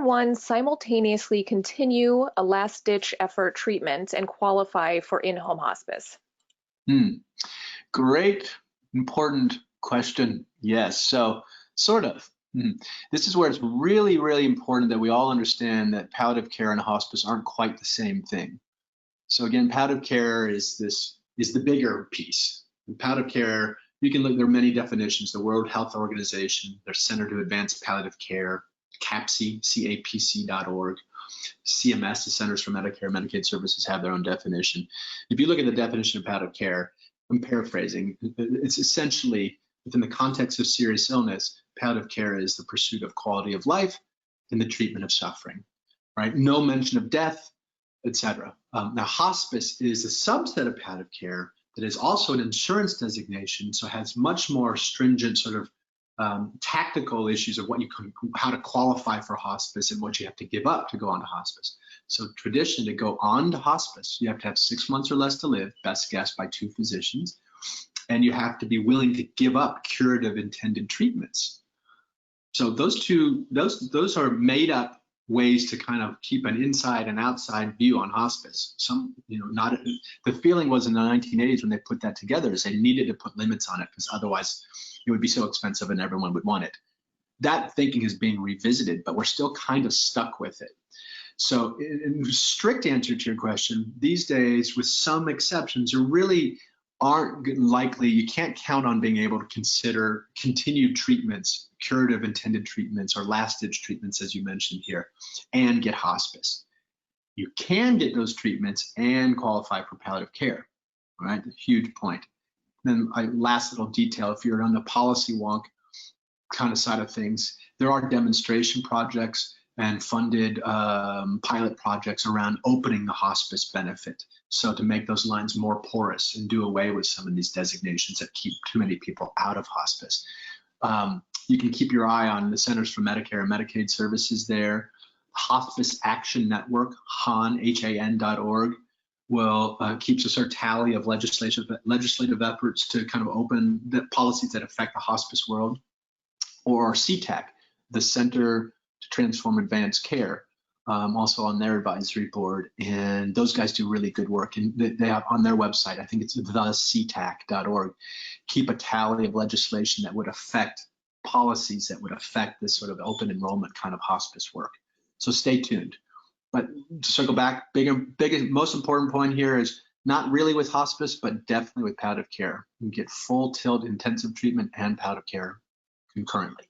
one simultaneously continue a last-ditch effort treatment and qualify for in-home hospice? Great, important question. Yes, so sort of. This is where it's really, really important that we all understand that palliative care and hospice aren't quite the same thing. So again, palliative care is the bigger piece. In palliative care, you can look, there are many definitions. The World Health Organization, their Center to Advance Palliative Care, CAPC, CAPC.org. CMS, the Centers for Medicare and Medicaid Services, have their own definition. If you look at the definition of palliative care, I'm paraphrasing, it's essentially, within the context of serious illness, palliative care is the pursuit of quality of life and the treatment of suffering, right? No mention of death, etc. Now, hospice is a subset of palliative care that is also an insurance designation, so has much more stringent sort of tactical issues of what you can, how to qualify for hospice and what you have to give up to go on to hospice. So traditionally, to go on to hospice, you have to have 6 months or less to live, best guessed by 2 physicians, and you have to be willing to give up curative intended treatments. So those are made up ways to kind of keep an inside and outside view on hospice. The feeling was in the 1980s when they put that together is they needed to put limits on it because otherwise it would be so expensive and everyone would want it. That thinking is being revisited, but we're still kind of stuck with it. So in strict answer to your question, these days, with some exceptions, there really aren't likely, you can't count on being able to consider continued treatments, curative intended treatments, or last-ditch treatments, as you mentioned here, and get hospice. You can get those treatments and qualify for palliative care, right? A huge point. Then last little detail, if you're on the policy wonk kind of side of things, there are demonstration projects and funded pilot projects around opening the hospice benefit. So to make those lines more porous and do away with some of these designations that keep too many people out of hospice. You can keep your eye on the Centers for Medicare and Medicaid Services there. Hospice Action Network, HAN.org, keeps a sort of tally of legislative efforts to kind of open the policies that affect the hospice world. Or CTAC, the Center to Transform Advanced Care, also on their advisory board, and those guys do really good work. And they have on their website, I think it's thectac.org, keep a tally of legislation that would affect policies that would affect this sort of open enrollment kind of hospice work. So stay tuned. But to circle back, biggest, most important point here is not really with hospice, but definitely with palliative care. You get full tilt intensive treatment and palliative care concurrently.